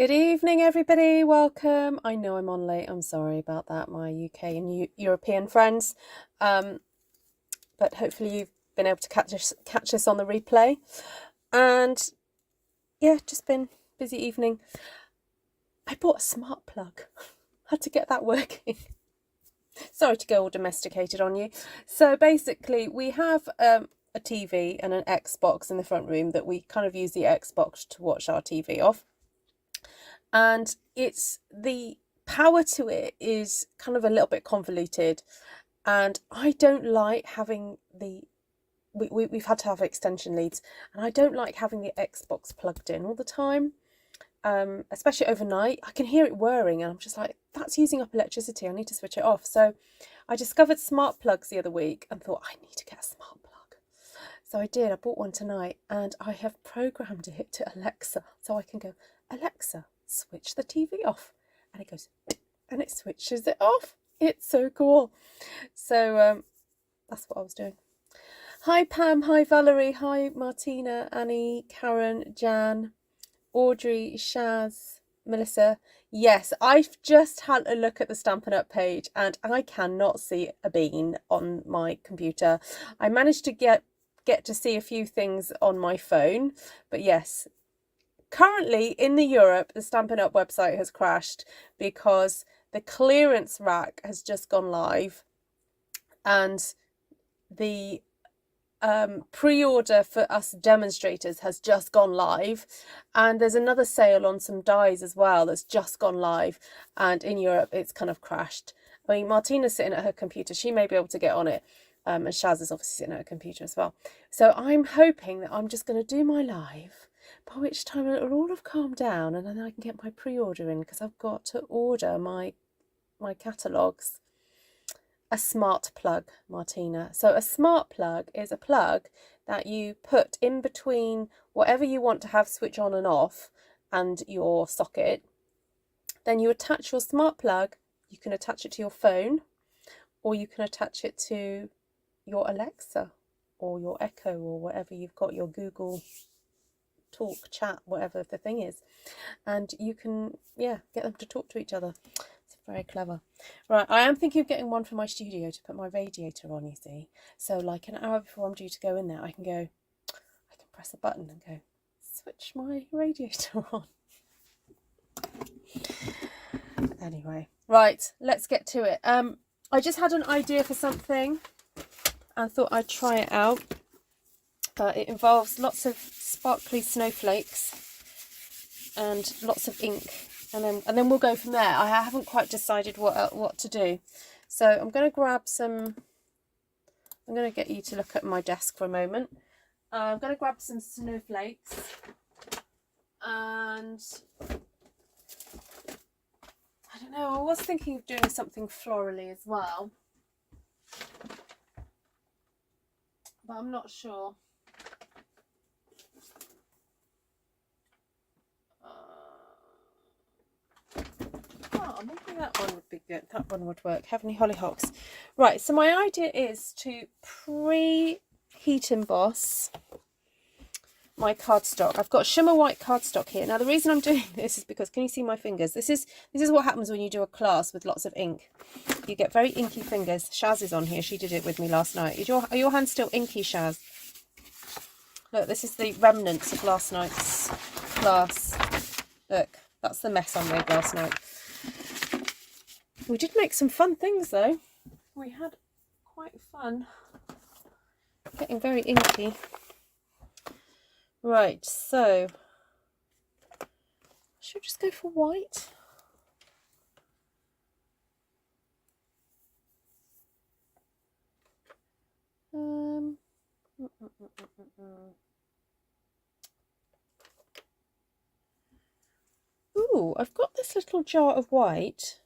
Good evening, everybody. Welcome. I know I'm on late. I'm sorry about that, my UK and European friends. But hopefully you've been able to catch us on the replay. And yeah, just been busy evening. I bought a smart plug. Had to get that working. Sorry to go all domesticated on you. So basically, we have a TV and an Xbox in the front room that we kind of use the Xbox to watch our TV off. And it's the power to it is kind of a little bit convoluted, and I don't like having we've had to have extension leads, and I don't like having the Xbox plugged in all the time, especially overnight. I can hear it whirring and I'm just like, that's using up electricity, I need to switch it off. So I discovered smart plugs the other week and thought, I need to get a smart plug. So I did. I bought one tonight and I have programmed it to Alexa, so I can go, Alexa, switch the TV off, and it goes and it switches it off. It's so cool. So that's what I was doing. Hi Pam, hi Valerie, hi Martina, Annie, Karen, Jan, Audrey, Shaz, Melissa. Yes, I've just had a look at the Stampin' Up page and I cannot see a bean on my computer. I managed to get to see a few things on my phone, but yes, currently in Europe, the Stampin' Up website has crashed because the clearance rack has just gone live, and the pre-order for us demonstrators has just gone live, and there's another sale on some dies as well that's just gone live, and in Europe it's kind of crashed. I mean, Martina's sitting at her computer, she may be able to get on it, and Shaz is obviously sitting at her computer as well. So I'm hoping that I'm just going to do my live, by which time it'll all have calmed down and then I can get my pre-order in, because I've got to order my catalogues. A smart plug, Martina. So a smart plug is a plug that you put in between whatever you want to have switch on and off and your socket. Then you attach your smart plug. You can attach it to your phone, or you can attach it to your Alexa or your Echo or whatever you've got, your Google Talk, chat, whatever the thing is, and you can get them to talk to each other. It's very clever. Right, I am thinking of getting one for my studio to put my radiator on, you see. So like an hour before I'm due to go in there, I can press a button and go, switch my radiator on. Anyway, right, let's get to it. I just had an idea for something and thought I'd try it out. It involves lots of sparkly snowflakes and lots of ink, and then we'll go from there. I haven't quite decided what to do, so I'm going to grab some. I'm going to get you to look at my desk for a moment. I'm going to grab some snowflakes, and I don't know, I was thinking of doing something florally as well, but I'm not sure. Maybe that one would be good. That one would work. Heavenly Hollyhocks. Right, so my idea is to pre-heat emboss my cardstock. I've got shimmer white cardstock here. Now the reason I'm doing this is because, can you see my fingers? This is what happens when you do a class with lots of ink. You get very inky fingers. Shaz is on here. She did it with me last night. Are your hands still inky, Shaz? Look, this is the remnants of last night's class. Look, that's the mess I made last night. We did make some fun things though. We had quite fun. Getting very inky. Right, so should we just go for white? Ooh, I've got this little jar of white.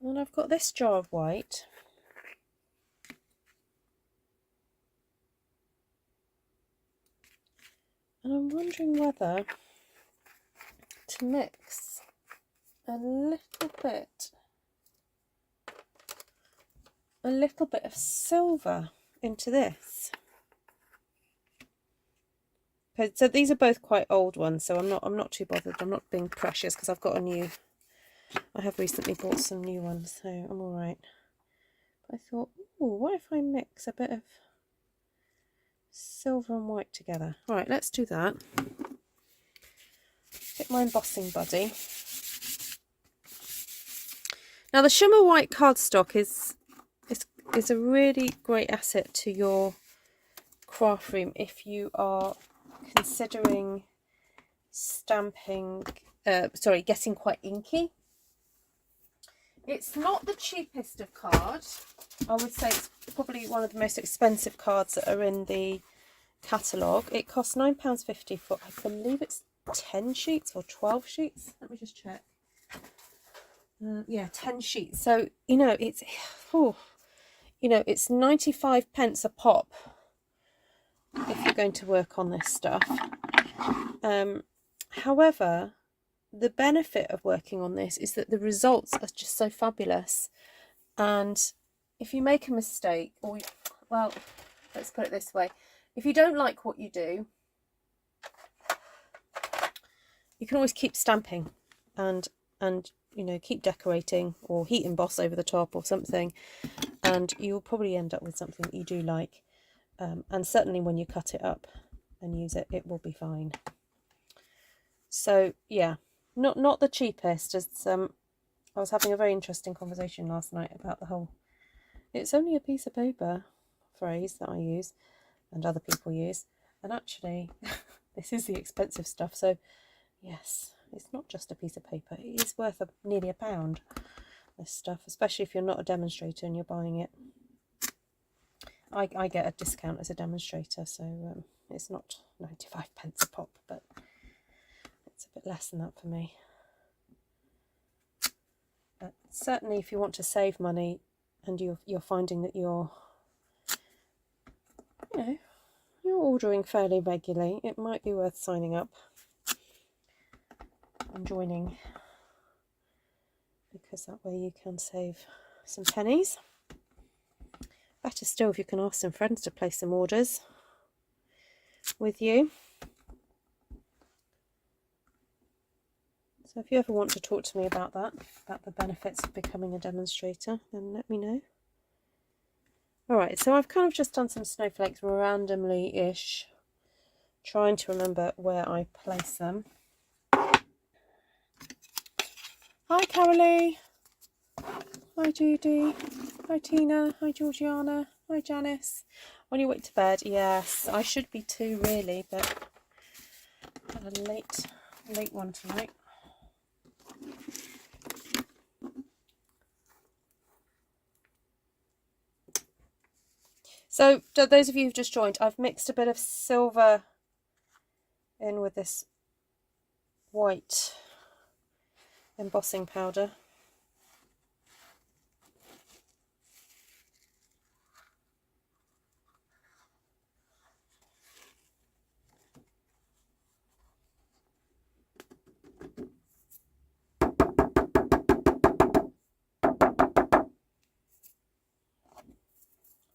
And I've got this jar of white. And I'm wondering whether to mix a little bit of silver into this. So these are both quite old ones, so I'm not too bothered. I'm not being precious because I've got I have recently bought some new ones, so I'm all right. But I thought, oh, what if I mix a bit of silver and white together? All right, let's do that. Get my embossing buddy. Now the shimmer white cardstock is a really great asset to your craft room if you are considering stamping, getting quite inky. It's not the cheapest of cards. I would say it's probably one of the most expensive cards that are in the catalogue. It costs £9.50 for, I believe it's 10 sheets or 12 sheets. Let me just check. Yeah, 10 sheets. So, it's, it's 95 pence a pop if you're going to work on this stuff. However, the benefit of working on this is that the results are just so fabulous. And if you make a mistake, well, let's put it this way, if you don't like what you do, you can always keep stamping and keep decorating or heat emboss over the top or something, and you'll probably end up with something that you do like. And certainly when you cut it up and use it, it will be fine. So yeah, not the cheapest. As I was having a very interesting conversation last night about the whole "it's only a piece of paper" phrase that I use and other people use, and actually this is the expensive stuff. So yes, it's not just a piece of paper. It is worth nearly £1, this stuff, especially if you're not a demonstrator and you're buying it. I get a discount as a demonstrator, so it's not 95 pence a pop, but it's a bit less than that for me. But certainly if you want to save money and you're finding that you're ordering fairly regularly, it might be worth signing up and joining, because that way you can save some pennies. Better still if you can ask some friends to place some orders with you. So if you ever want to talk to me about that, about the benefits of becoming a demonstrator, then let me know. Alright, so I've kind of just done some snowflakes randomly-ish, trying to remember where I place them. Hi Carolee! Hi Judy! Hi Tina! Hi Georgiana! Hi Janice! On your way to bed? Yes, I should be too really, but I had a late one tonight. So, those of you who've just joined, I've mixed a bit of silver in with this white embossing powder.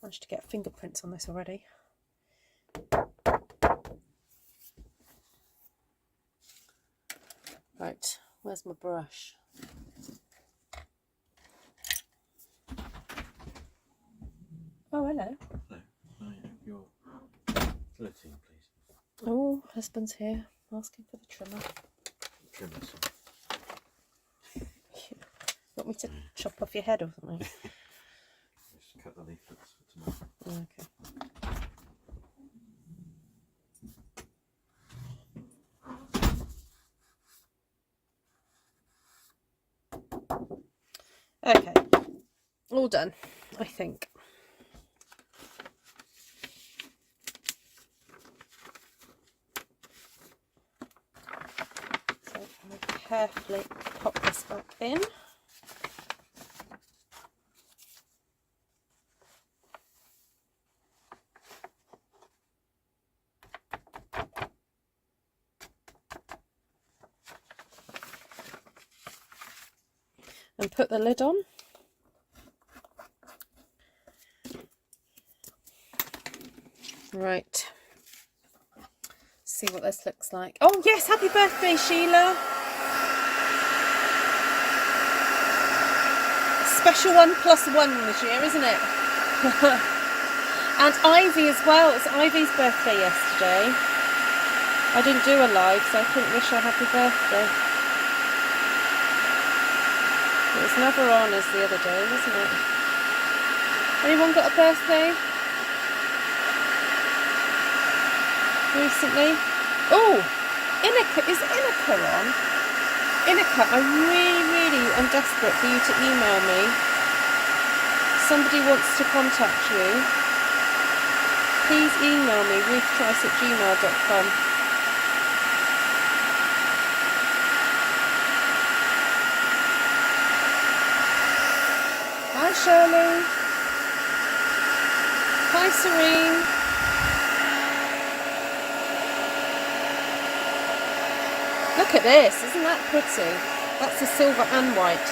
Managed to get fingerprints on this already. Right, where's my brush? Oh, hello. Hello. Your flirting, please. Oh, husband's here, asking for the trimmer. Trimmer, sorry. Want me to chop off your head or something? Just cut the leaflets for tomorrow. Okay. Okay, all done, I think. So I'll carefully pop this back in. And put the lid on. Right, see what this looks like. Oh yes, happy birthday, Sheila. Special 1+1 this year, isn't it? And Ivy as well. It's Ivy's birthday yesterday. I didn't do a live, so I couldn't wish her happy birthday. It was never on as the other day, wasn't it? Anyone got a birthday recently? Oh, Inika, is Inika on? Inika, I really am desperate for you to email me. Somebody wants to contact you. Please email me, ruthtrice@gmail.com. Hi Shirley. Hi Serene. Look at this, isn't that pretty? That's the silver and white.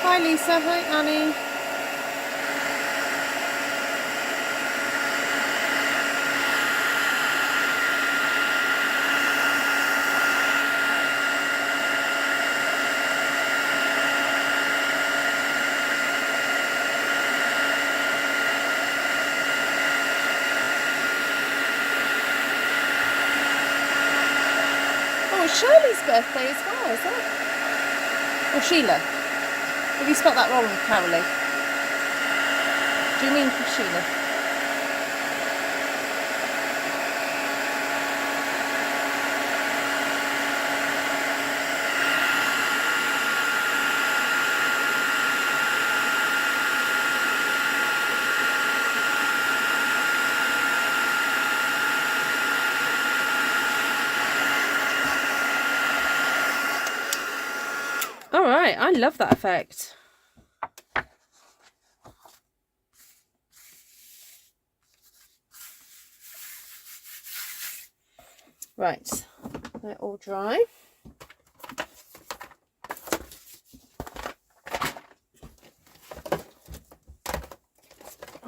Hi Lisa, hi Annie. Shirley's birthday as well, is it? Or Sheila? Have you spelt that wrong, Carolee? Do you mean Sheila? Alright, I love that effect. Right, they're all dry.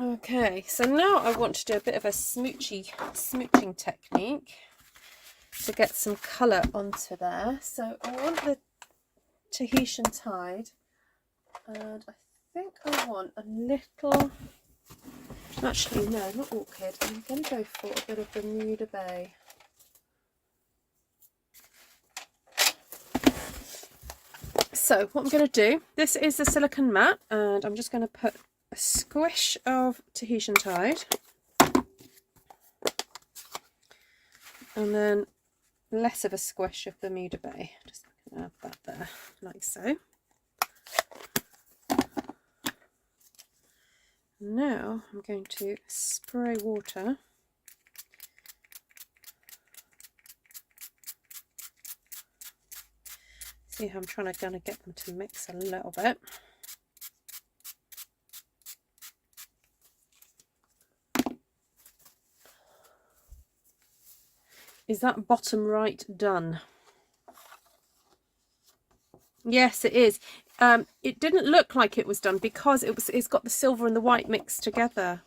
Okay, so now I want to do a bit of a smooching technique to get some colour onto there. So I want the Tahitian Tide, and I think I want a little, actually no, not Orchid, I'm going to go for a bit of Bermuda Bay. So what I'm going to do, this is the silicone mat, and I'm just going to put a squish of Tahitian Tide, and then less of a squish of Bermuda Bay. Just add that there, like so. Now I'm going to spray water. See how I'm trying to get them to mix a little bit. Is that bottom right done? Yes, it is. It didn't look like it was done because it's got the silver and the white mixed together.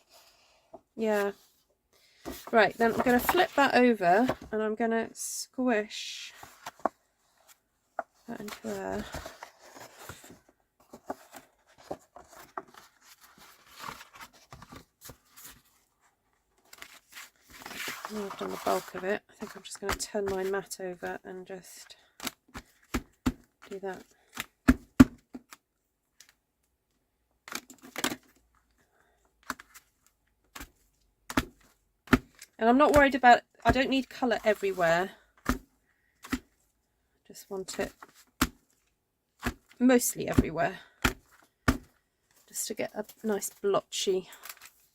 Yeah. Right, then I'm going to flip that over and I'm going to squish that into there. Now I've done the bulk of it, I think I'm just going to turn my mat over and just do that. And I'm not worried about, I don't need colour everywhere. Just want it mostly everywhere. Just to get a nice blotchy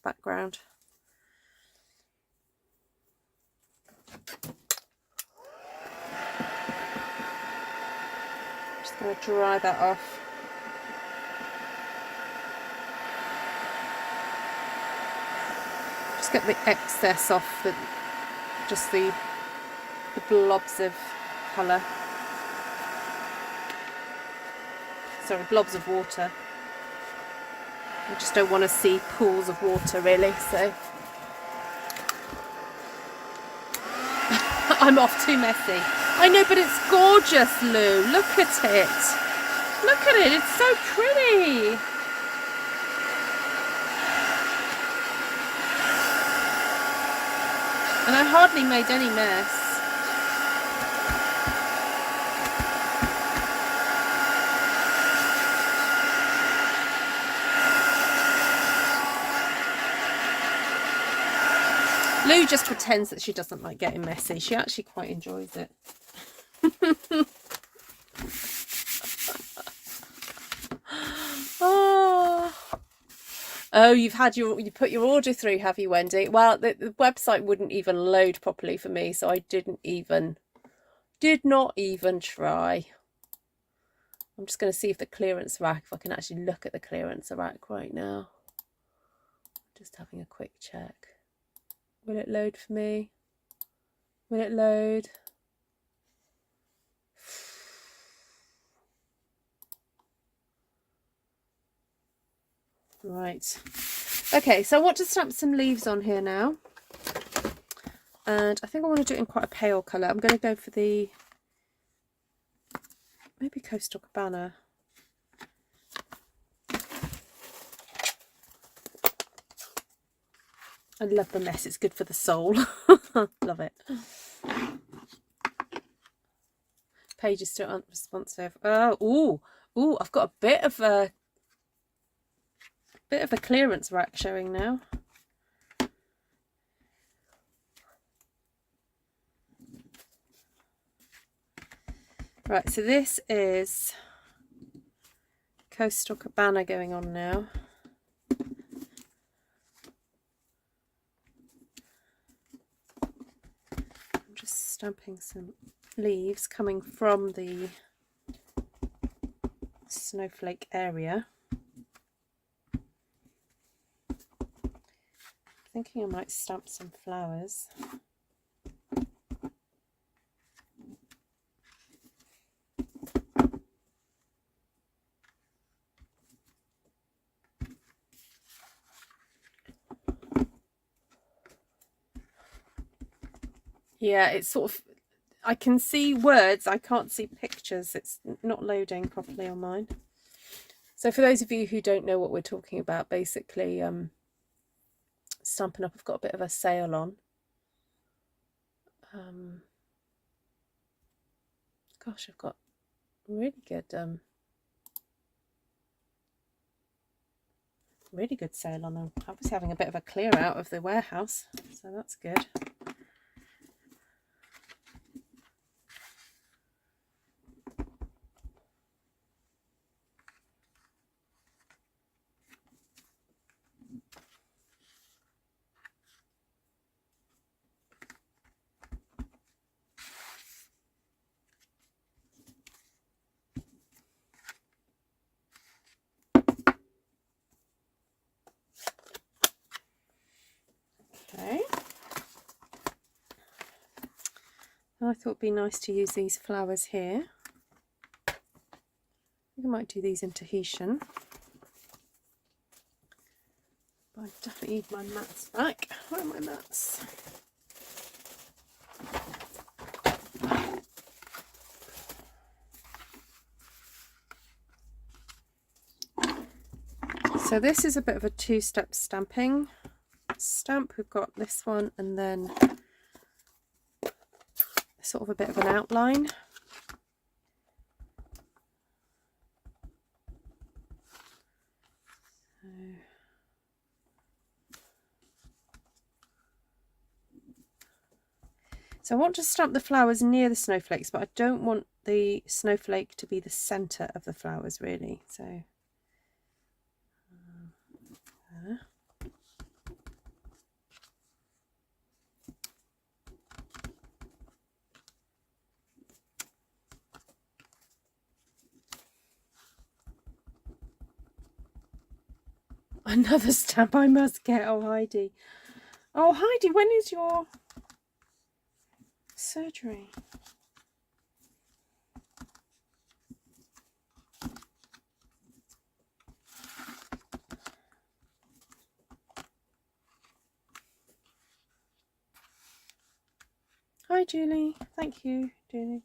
background. Just going to dry that off. Just get the excess off, just the blobs of colour. Sorry, blobs of water. I just don't want to see pools of water really, so I'm off too messy. I know, but it's gorgeous, Lou. Look at it. Look at it. It's so pretty. And I hardly made any mess. Lou just pretends that she doesn't like getting messy. She actually quite enjoys it. Oh, you put your order through, have you, Wendy? Well, the website wouldn't even load properly for me, so I did not even try. I'm just going to see if the clearance rack, if I can actually look at the clearance rack right now. Just having a quick check. Will it load for me? Will it load? Right. Okay, so I want to stamp some leaves on here now. And I think I want to do it in quite a pale colour. I'm going to go for the, maybe Coastal Cabana. I love the mess. It's good for the soul. Love it. Page is still unresponsive. Oh, ooh, I've got a bit of a clearance rack showing now. Right, so this is Coastal Cabana going on now. I'm just stamping some leaves coming from the snowflake area. Thinking I might stamp some flowers. Yeah, it's sort of, I can see words, I can't see pictures. It's not loading properly on mine. So for those of you who don't know what we're talking about, basically Stampin' Up! I've got a bit of a sale on. Gosh, I've got really good sale on them. I was having a bit of a clear out of the warehouse, so that's good. Okay. I thought it'd be nice to use these flowers here. I think I might do these in Tahitian. But I definitely need my mats back. Where are my mats? So this is a bit of a two-step stamping stamp. We've got this one and then sort of a bit of an outline. So I want to stamp the flowers near the snowflakes, but I don't want the snowflake to be the centre of the flowers really. So there. Another stamp I must get. Oh, Heidi. Oh, Heidi, when is your surgery? Hi, Julie. Thank you, Julie.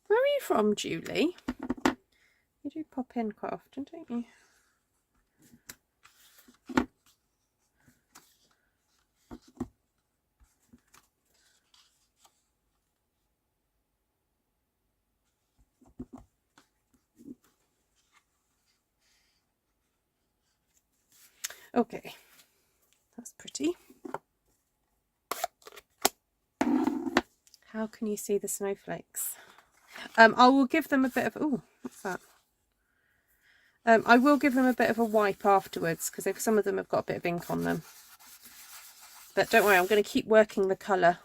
Where are you from, Julie? You do pop in quite often, don't you? Okay, that's pretty. How can you see the snowflakes? I will give them a bit of, oh, what's that? I will give them a bit of a wipe afterwards because some of them have got a bit of ink on them. But don't worry, I'm going to keep working the colour.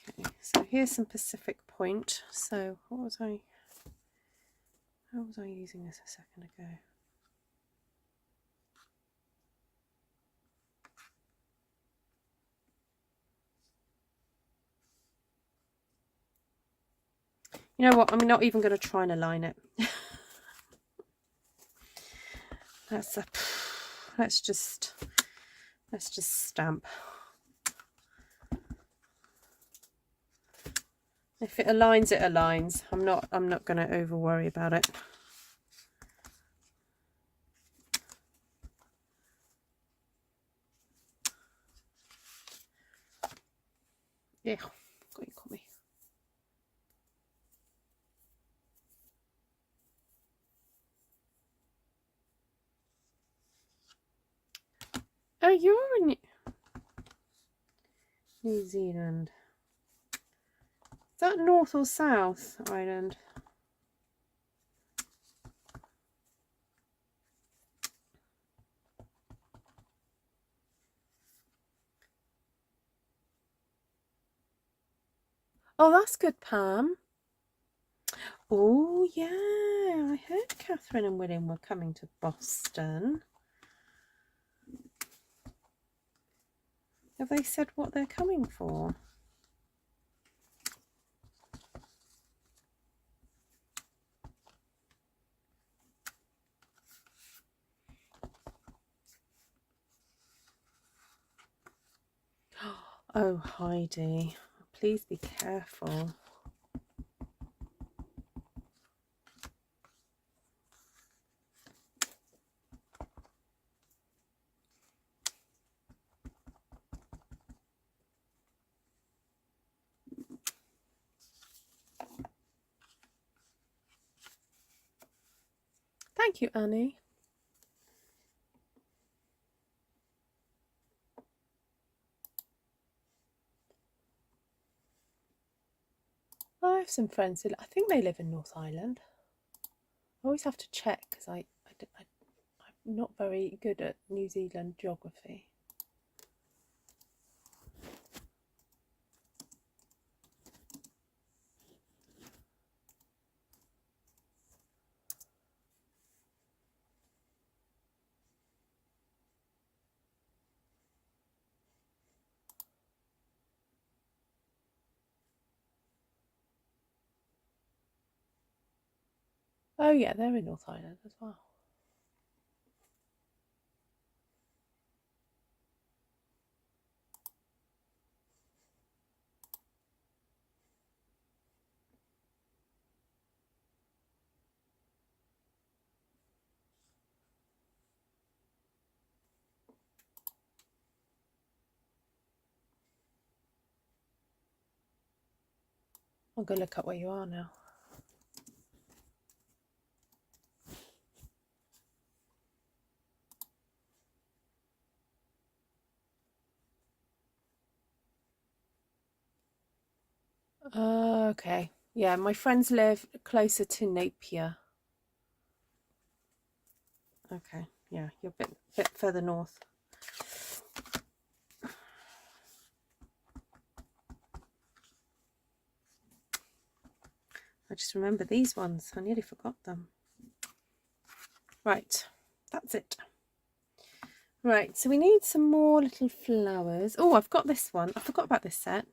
Okay, so here's some Pacific Point. So how was I using this a second ago? You know what? I'm not even going to try and align it. Let's just stamp. If it aligns, it aligns. I'm not going to over worry about it. Yeah, got you, caught me. Oh, you're in New Zealand. Is that North or South Island? Oh, that's good, Pam. Oh, yeah. I heard Catherine and William were coming to Boston. Have they said what they're coming for? Oh, Heidi, please be careful. Thank you, Annie. I have some friends who, I think they live in North Island. I always have to check because I'm not very good at New Zealand geography. Oh yeah, they're in North Island as well. I'll go look up where you are now. Okay. Yeah, my friends live closer to Napier. Okay. Yeah, you're a bit further north. I just remember these ones. I nearly forgot them. Right. that's it. Right, so we need some more little flowers. Oh, I've got this one. I forgot about this set.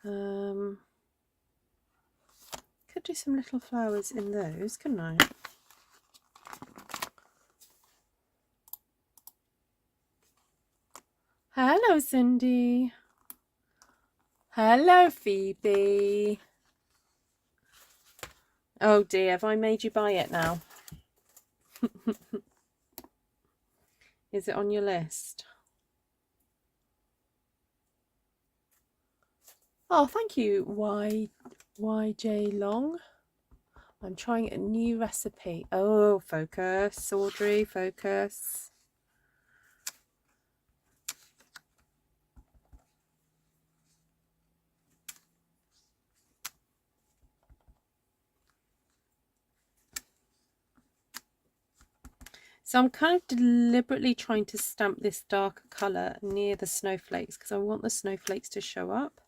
Could do some little flowers in those, couldn't I? Hello, Cindy. Hello, Phoebe. Oh dear, have I made you buy it now? Is it on your list? Oh, thank you, YJ Long. I'm trying a new recipe. Oh, focus, Audrey, focus. So I'm kind of deliberately trying to stamp this darker colour near the snowflakes because I want the snowflakes to show up.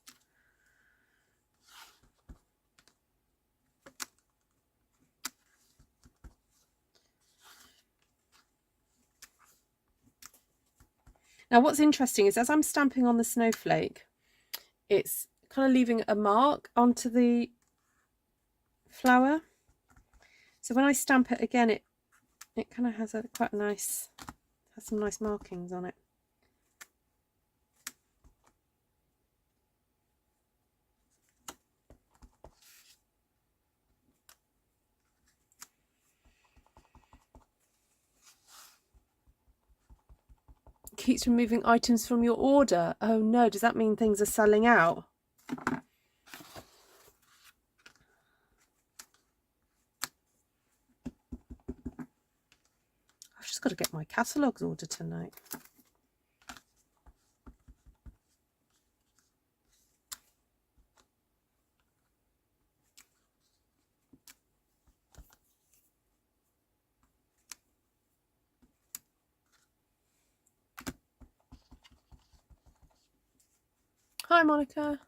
Now what's interesting is as I'm stamping on the snowflake, it's kind of leaving a mark onto the flower. So when I stamp it again, it kind of has quite a nice, has some nice markings on it. Keeps removing items from your order. Oh no, does that mean things are selling out? I've just got to get my catalogues ordered tonight. Hi, Monica.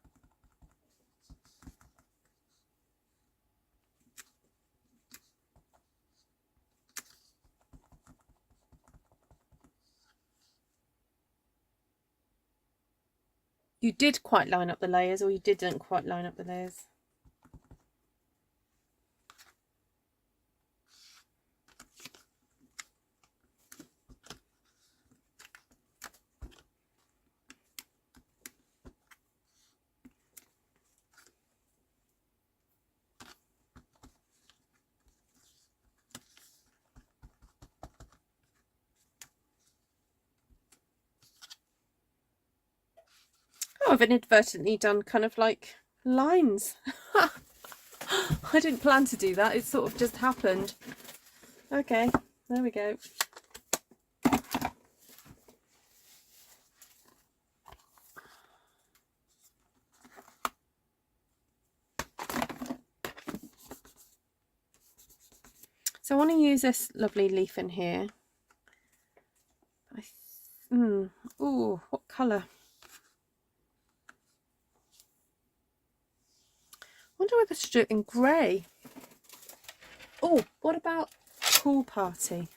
You did quite line up the layers, or you didn't quite line up the layers? Oh, I've inadvertently done kind of like lines. I didn't plan to do that. It sort of just happened. Okay, there we go. So I want to use this lovely leaf in here. Ooh, what colour? I wonder whether to do it in grey. Oh, what about Pool Party?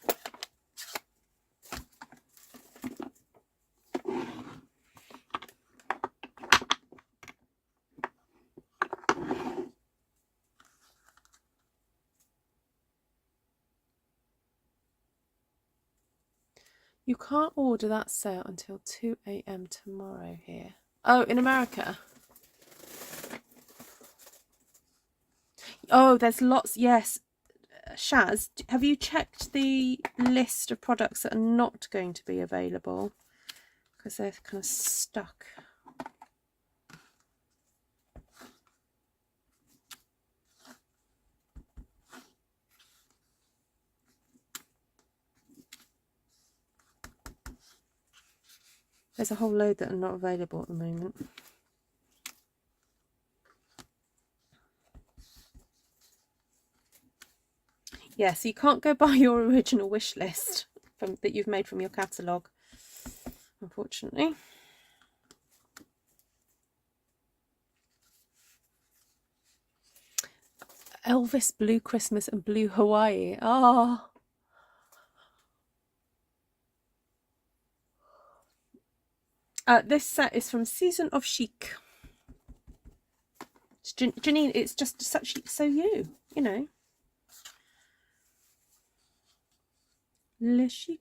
You can't order that sale until 2 AM tomorrow here. Oh, in America? Oh, there's lots. Yes. Shaz, have you checked the list of products that are not going to be available? Because they're kind of stuck. There's a whole load that are not available at the moment. Yeah, so you can't go by your original wish list that you've made from your catalogue, unfortunately. Elvis Blue Christmas and Blue Hawaii. Oh, This set is from Season of Chic. Janine, it's just such so you know. Le Chic.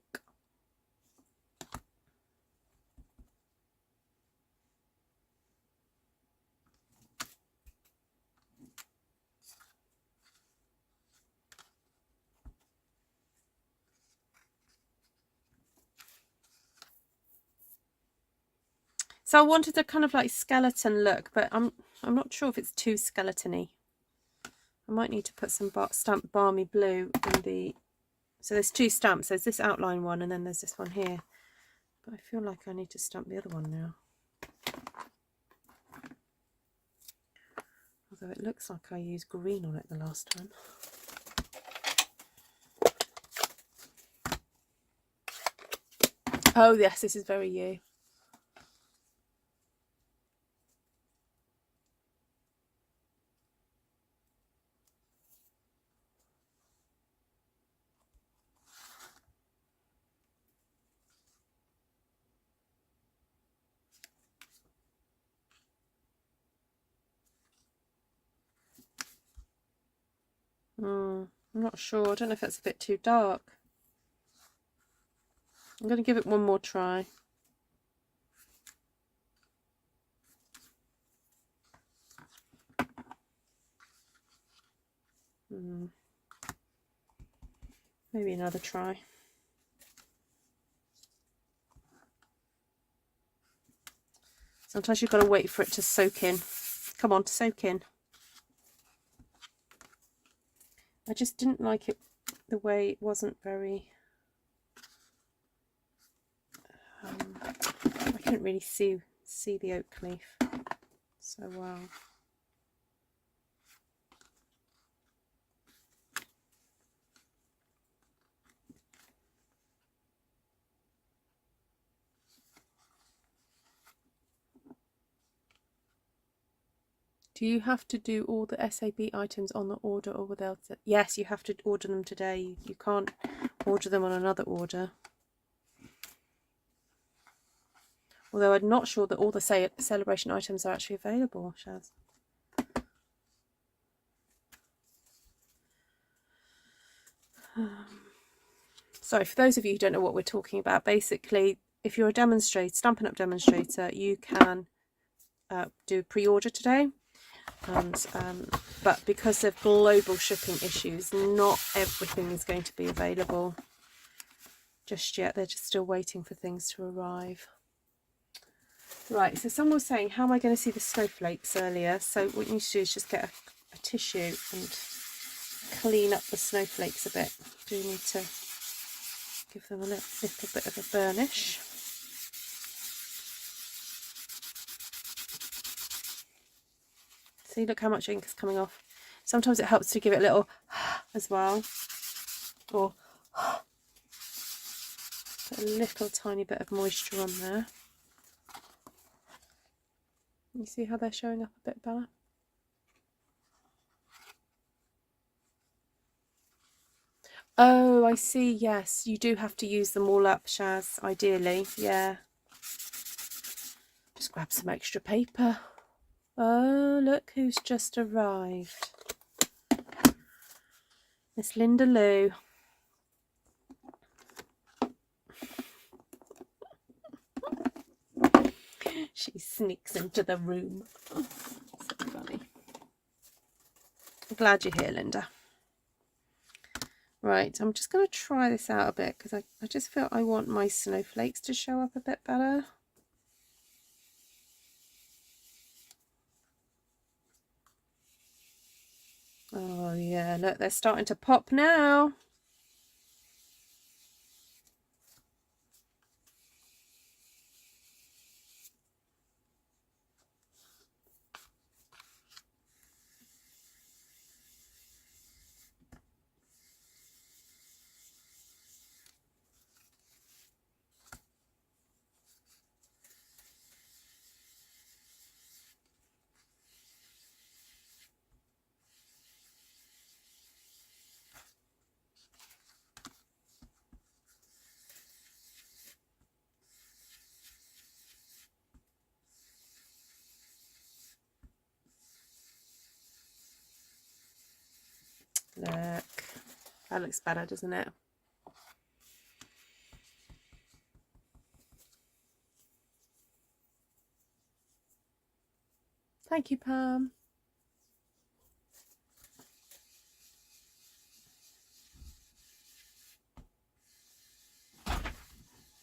So I wanted a kind of like skeleton look, but I'm not sure if it's too skeleton-y. I might need to put some stamp Balmy Blue in the... So there's two stamps. There's this outline one and then there's this one here. But I feel like I need to stamp the other one now. Although it looks like I used green on it the last time. Oh yes, this is very you. I'm not sure. I don't know if that's a bit too dark. I'm going to give it one more try. Maybe another try. Sometimes you've got to wait for it to soak in. Come on, to soak in. I just didn't like it the way it wasn't very... I couldn't really see the oak leaf so well. Do you have to do all the SAB items on the order or without it? Yes, you have to order them today. You can't order them on another order. Although I'm not sure that all the celebration items are actually available, Shaz. Sorry, for those of you who don't know what we're talking about, basically, if you're a demonstrator, Stampin' Up! Demonstrator, you can do pre-order today. And but because of global shipping issues, not everything is going to be available just yet. They're just still waiting for things to arrive. Right, so someone was saying, how am I going to see the snowflakes earlier? So what you need to do is just get a tissue and clean up the snowflakes a bit. Do need to give them a little bit of a burnish. See, look how much ink is coming off. Sometimes it helps to give it a little as well, or put a little tiny bit of moisture on there. You see how they're showing up a bit better? Oh, I see. Yes, you do have to use them all up, Shaz, ideally. Yeah. Just grab some extra paper. Oh, look who's just arrived. Miss Linda Lou. She sneaks into the room. Oh, so funny. I'm glad you're here, Linda. Right, I'm just going to try this out a bit because I just feel I want my snowflakes to show up a bit better. Oh yeah, look, they're starting to pop now. Look, that looks better, doesn't it? Thank you, Pam.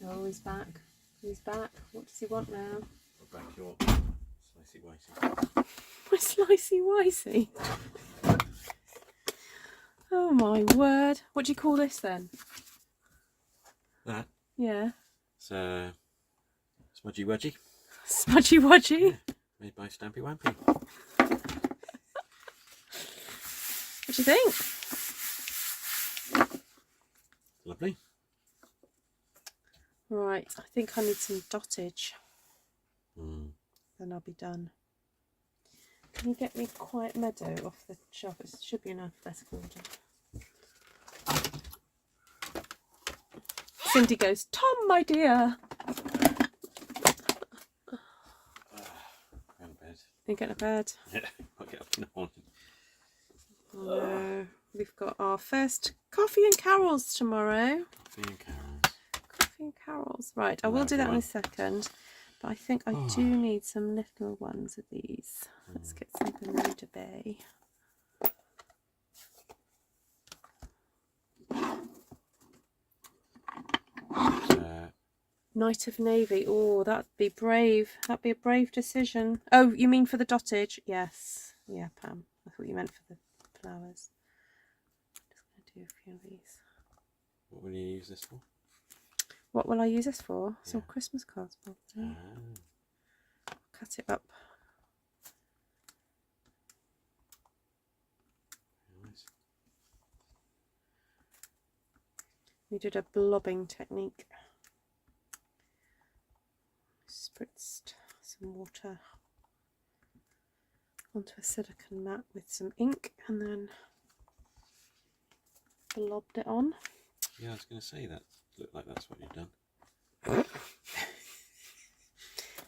Oh, he's back. He's back. What does he want now? Back your slicey wicey. My slicey wicey. Oh my word. What do you call this then? That? Yeah. It's smudgy wedgie. Smudgy wudgy? Yeah, made by Stampy Wampy. What do you think? Lovely. Right, I think I need some dottage. Mm. Then I'll be done. Can you get me Quiet Meadow off the shelf? It should be in alphabetical order. Cindy goes, Tom, my dear. Going to bed. You get to bed. Yeah, I'll get up in the morning. No, we've got our first coffee and carols tomorrow. Coffee and carols. Coffee and carols. Right, I will do that in a second. But I think I do need some little ones of these. Let's get some Bermuda Bay. Night of Navy. Oh, that'd be brave. That'd be a brave decision. Oh, you mean for the dottage? Yes. Yeah, Pam. I thought you meant for the flowers. Just going to do a few of these. What will you use this for? What will I use this for? Some Christmas cards, probably. Cut it up. Nice. We did a blobbing technique. Spritzed some water onto a silicone mat with some ink and then blobbed it on. Yeah, I was going to say that. Looked like that's what you've done.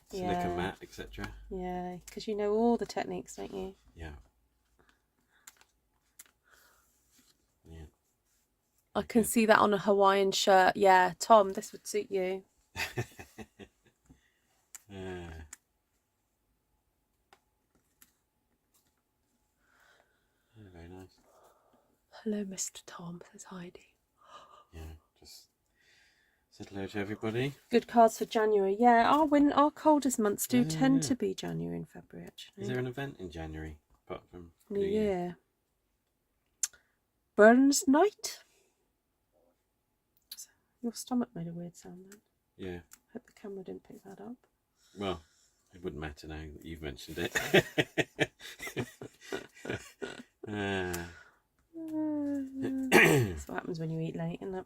Silicone mat, etc. Yeah, because you know all the techniques, don't you? Yeah. Yeah. I can see that on a Hawaiian shirt. Yeah, Tom, this would suit you. Very nice. Hello, Mr. Tom, says Heidi. Yeah, just said hello to everybody. Good cards for January. Yeah, our coldest months do tend to be January and February, actually. Is there an event in January apart from New Year? Burns Night? Your stomach made a weird sound then. Yeah. Hope the camera didn't pick that up. Well, it wouldn't matter now that you've mentioned it. That's what happens when you eat late, isn't it?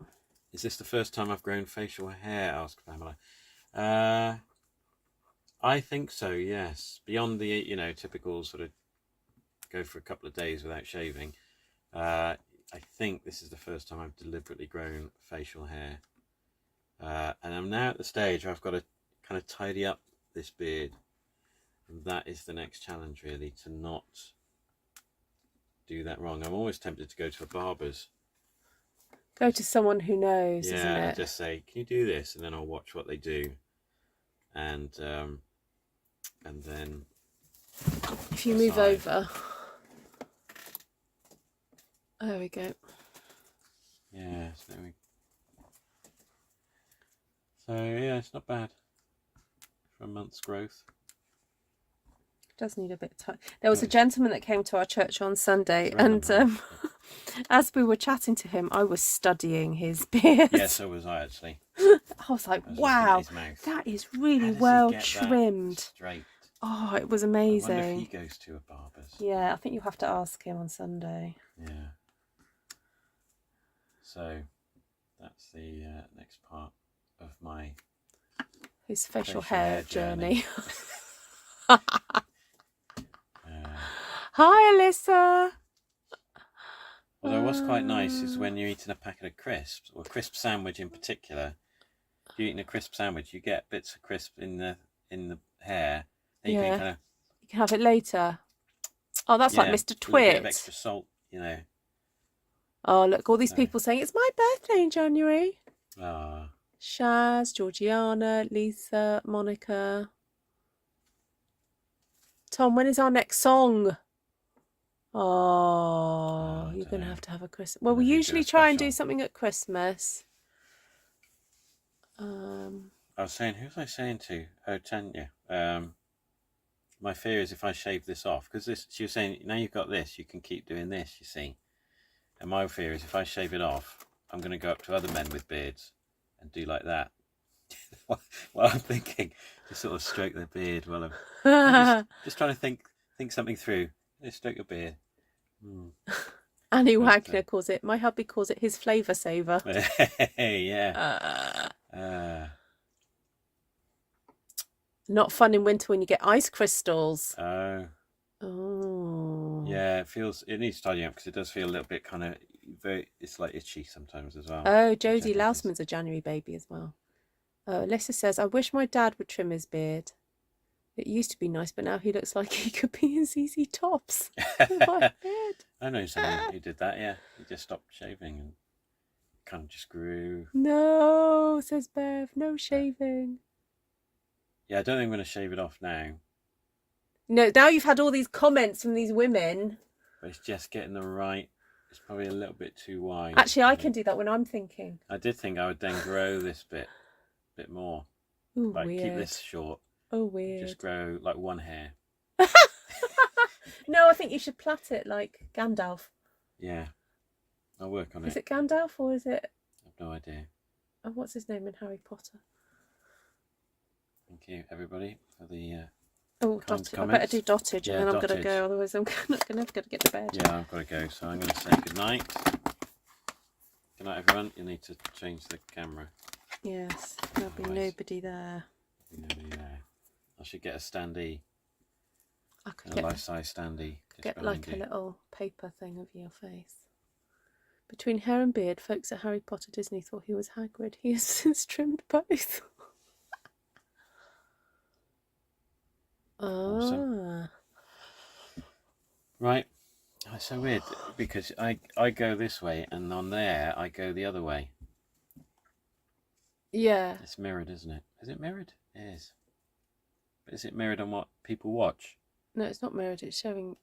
Is this the first time I've grown facial hair? Asked Pamela. I think so, yes. Beyond the, typical sort of go for a couple of days without shaving, I think this is the first time I've deliberately grown facial hair. And I'm now at the stage where I've got to kind of tidy up this beard. And that is the next challenge, really, to not do that wrong. I'm always tempted to go to a barber's. Go to someone who knows, isn't Yeah, it? just say, can you do this? And then I'll watch what they do. And then... If you move over... There we go. Yeah, so yeah, it's not bad for a month's growth. It does need a bit of time. There was a gentleman that came to our church on Sunday, and as we were chatting to him, I was studying his beard. Yeah, so was I actually. I was like, wow, that is really well trimmed. Straight. Oh, it was amazing. I wonder if he goes to a barber's. Yeah, I think you'll have to ask him on Sunday. Yeah. So that's the next part of my his facial hair journey. Hi, Alyssa. Although what's quite nice is when you're eating a packet of crisps, or a crisp sandwich in particular. If you're eating a crisp sandwich, you get bits of crisp in the hair. And you can kind of... You can have it later. Oh, that's like Mr. Twit. A bit of extra salt, Oh, look, all these people saying it's my birthday in January. Ah. Shaz, Georgiana, Lisa, Monica. Tom, when is our next song? Oh, you're going to have a Christmas. Well, we usually try and do something at Christmas. I was saying, who was I saying to? Oh, Tanya. My fear is if I shave this off, because she was saying, now you've got this, you can keep doing this, you see. And my fear is if I shave it off, I'm going to go up to other men with beards and do like that. Well, I'm thinking, just sort of stroke their beard while I'm just trying to think something through. Just stroke your beard. Annie Wagner calls it, my hubby calls it his flavour saver. Yeah. Not fun in winter when you get ice crystals. Oh. Yeah, it needs tidying up because it does feel a little bit kind of it's like itchy sometimes as well. Oh, Jodie Lousman's a January baby as well. Alyssa says, I wish my dad would trim his beard. It used to be nice, but now he looks like he could be in ZZ Tops. My beard. I know someone who did that, yeah. He just stopped shaving and kind of just grew. No, says Bev, no shaving. Yeah, I don't think I'm going to shave it off now. No, now you've had all these comments from these women. But it's just getting the right, it's probably a little bit too wide. Actually, I can do that when I'm thinking. I did think I would then grow this bit more. Ooh, like weird. Keep this short. Oh, weird. Just grow like one hair. No, I think you should plait it like Gandalf. Yeah, I'll work on it. Is it Gandalf or is it? I have no idea. Oh, what's his name in Harry Potter? Thank you, everybody, for the comments. I better do dottage and then I'm going to go, otherwise I'm never going to get to bed. Yeah, I've got to go, so I'm going to say good night. Good night, everyone. You need to change the camera. Yes, there'll be nobody there. I should get a standee. I could get a life-size standee. Get like a little paper thing of your face. Between hair and beard, folks at Harry Potter Disney thought he was Hagrid. He has since trimmed both. Awesome. Right. It's so weird because I go this way and on there I go the other way. Yeah. It's mirrored, isn't it? Is it mirrored? It is. But is it mirrored on what people watch? No, it's not mirrored. It's showing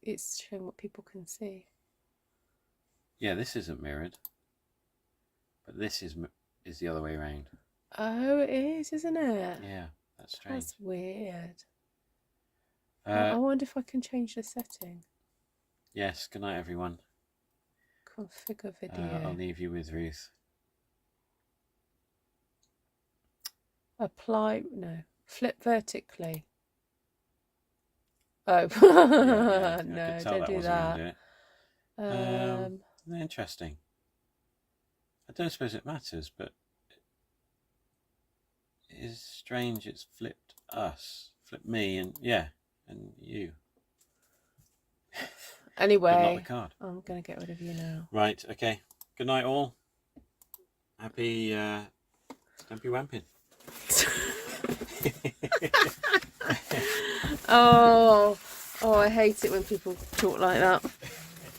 what people can see. Yeah, this isn't mirrored. But this is the other way around. Oh, it is, isn't it? Yeah, that's strange. That's weird. I wonder if I can change the setting. Yes, good night, everyone. Configure video. I'll leave you with Ruth. Flip vertically. Oh, yeah, no, don't do that. Interesting. I don't suppose it matters, but it is strange it's flipped me, and you. Anyway, but not the card. I'm going to get rid of you now. Right, okay. Good night, all. Happy Stampy Wampin. Oh, I hate it when people talk like that,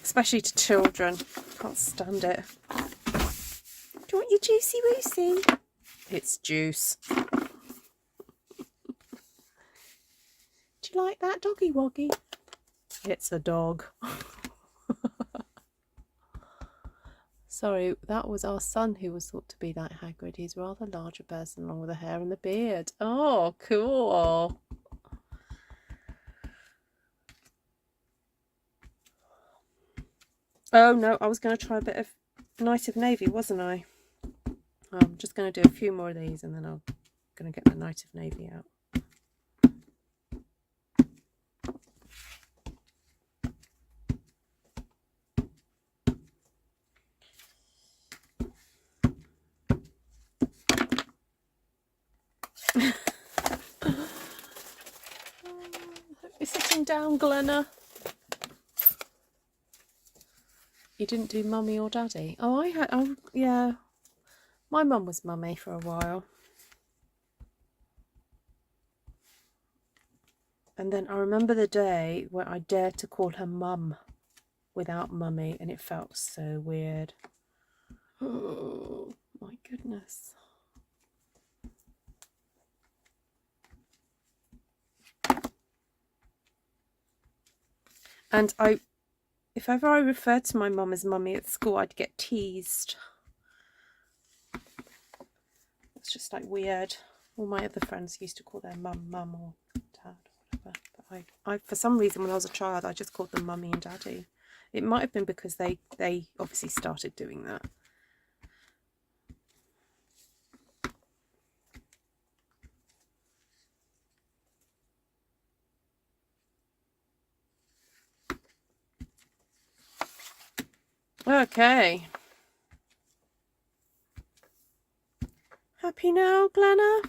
especially to children. Can't stand it. Do you want your juicy woosey? It's juice. Do you like that doggy woggy? It's a dog. Sorry, that was our son who was thought to be like Hagrid. He's a rather larger person along with the hair and the beard. Oh, cool. Oh, no, I was going to try a bit of Night of Navy, wasn't I? I'm just going to do a few more of these and then I'm going to get the Night of Navy out. You're sitting down, Glenna. You didn't do mummy or daddy? Oh, yeah. My mum was mummy for a while. And then I remember the day where I dared to call her mum without mummy, and it felt so weird. Oh my goodness. And if ever I referred to my mum as mummy at school, I'd get teased. It's just like weird. All my other friends used to call their mum or dad or whatever. But I for some reason when I was a child, I just called them mummy and daddy. It might have been because they obviously started doing that. Okay. Happy now, Glenna?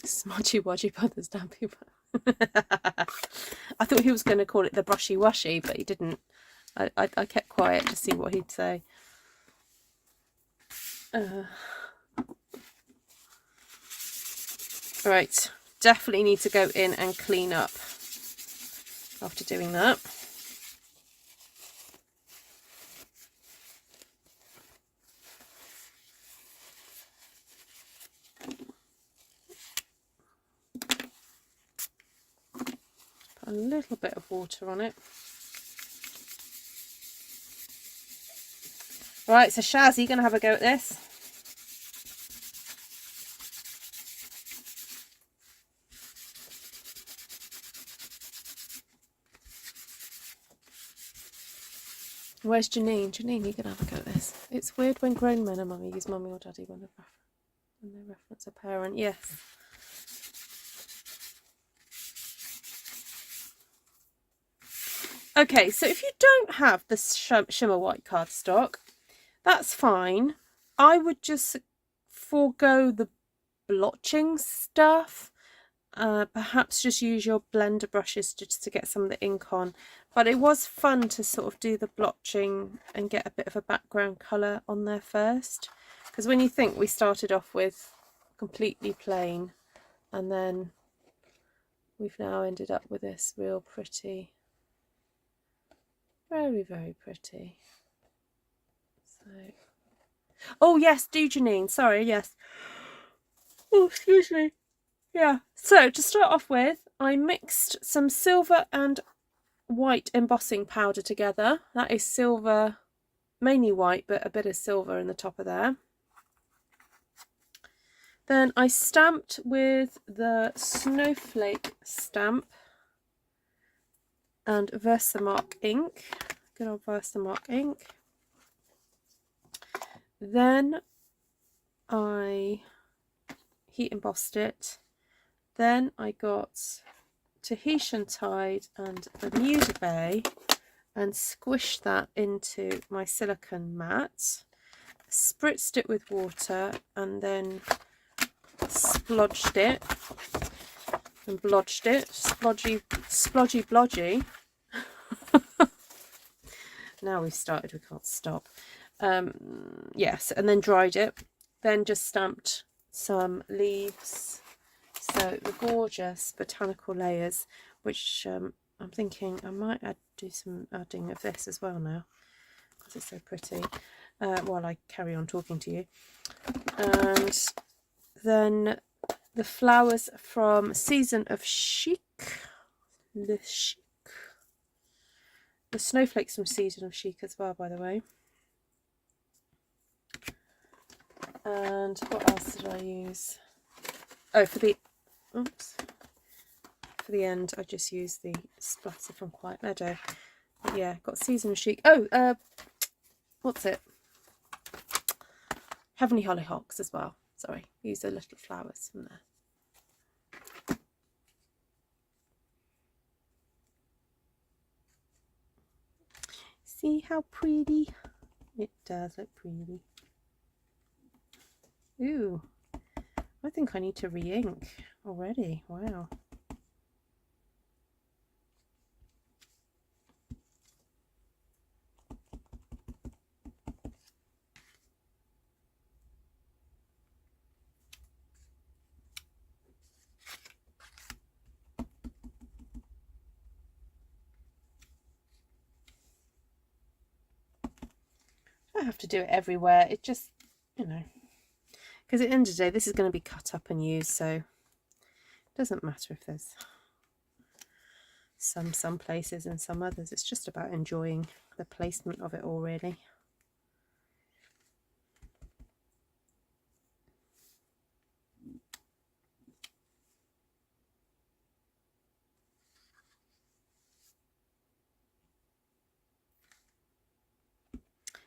Smudgy Wudgy by the Stampy. I thought he was going to call it the Brushy Wushy, but he didn't. I kept quiet to see what he'd say. Right, definitely need to go in and clean up after doing that. Put a little bit of water on it. Right, so Shaz, are you going to have a go at this? Where's Janine? Janine, you can have a go at this. It's weird when grown men and mummy use mummy or daddy when they reference a parent. Yes. Okay, so if you don't have the Shimmer White cardstock, that's fine. I would just forego the blotching stuff. Perhaps just use your blender brushes just to get some of the ink on. But it was fun to sort of do the blotching and get a bit of a background colour on there first. Because when you think we started off with completely plain and then we've now ended up with this real pretty, very, very pretty. So, oh yes, do Janine, sorry, yes. Oh, excuse me. Yeah, so to start off with, I mixed some silver and white embossing powder together. That is silver, mainly white, but a bit of silver in the top of there. Then I stamped with the Snowflake stamp and Versamark ink, good old Versamark ink. Then I heat embossed it. Then I got Tahitian Tide and Bermuda Bay and squished that into my silicone mat, spritzed it with water and then splodged it and blodged it, splodgy blodgy. Now we've started, we can't stop. Yes, and then dried it, then just stamped some leaves. So the gorgeous botanical layers, which I'm thinking I might do some adding of this as well now because it's so pretty, while I carry on talking to you. And then the flowers from Season of Chic, the snowflakes from Season of Chic as well, by the way. And what else did I use? Oh, for the end I just used the splatter from Quiet Meadow. But yeah, got Season of Chic. Oh, what's it? Heavenly Hollyhocks as well. Sorry, use the little flowers from there. See how pretty? It does look pretty. Ooh, I think I need to re-ink already. Wow. don't have to do it everywhere. It just, you know, because at the end of the day, this is going to be cut up and used, so it doesn't matter if there's some places and some others. It's just about enjoying the placement of it all, really.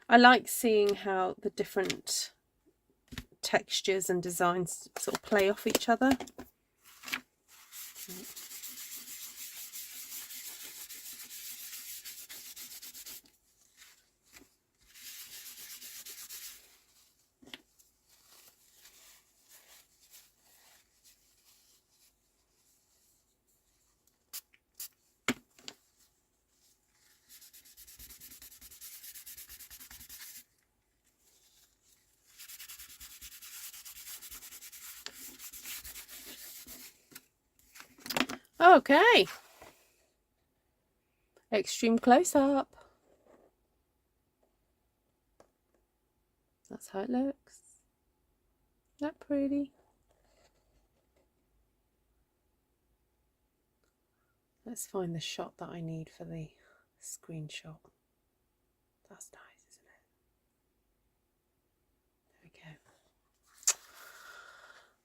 I like seeing how the different textures and designs sort of play off each other. Okay, extreme close-up. That's how it looks. Isn't that pretty? Let's find the shot that I need for the screenshot. That's nice, isn't it? There we go.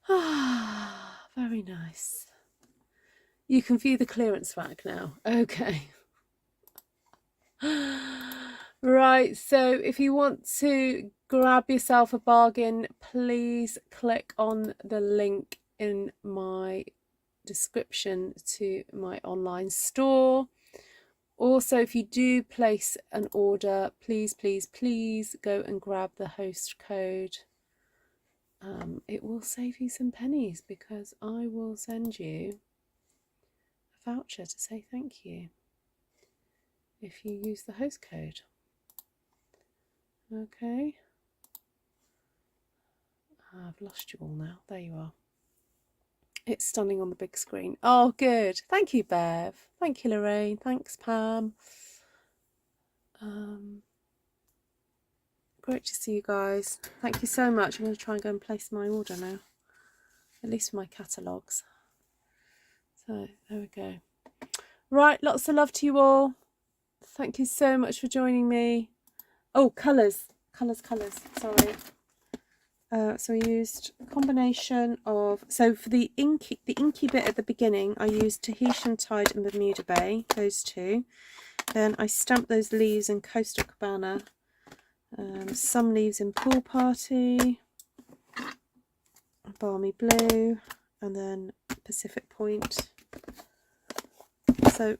Ah, very nice. You can view the clearance rack now. Okay. Right, so if you want to grab yourself a bargain, please click on the link in my description to my online store. Also, if you do place an order, please go and grab the host code. It will save you some pennies because I will send you a voucher to say thank you if you use the host code. Okay, I've lost you all now. There you are. It's stunning on the big screen. Oh, good. Thank you, Bev. Thank you, Lorraine. Thanks, Pam. Great to see you guys. Thank you so much. I'm going to try and go and place my order now, at least for my catalogues. So there we go. Right, lots of love to you all. Thank you so much for joining me. Oh, colours. Sorry. So I used a combination of, so for the inky bit at the beginning, I used Tahitian Tide and Bermuda Bay, those two. Then I stamped those leaves in Coastal Cabana, some leaves in Pool Party, Balmy Blue, and then Pacific Point. So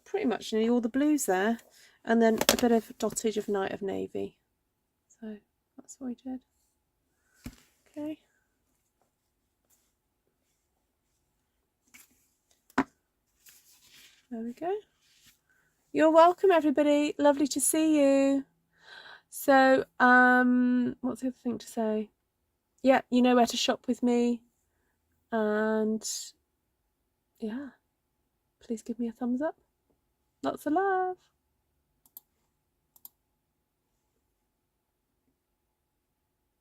pretty much nearly all the blues there, and then a bit of dottage of Night of Navy. So that's what I did. Okay. There we go. You're welcome, everybody. Lovely to see you. So, what's the other thing to say? Yeah, you know where to shop with me. And yeah, please give me a thumbs up. Lots of love.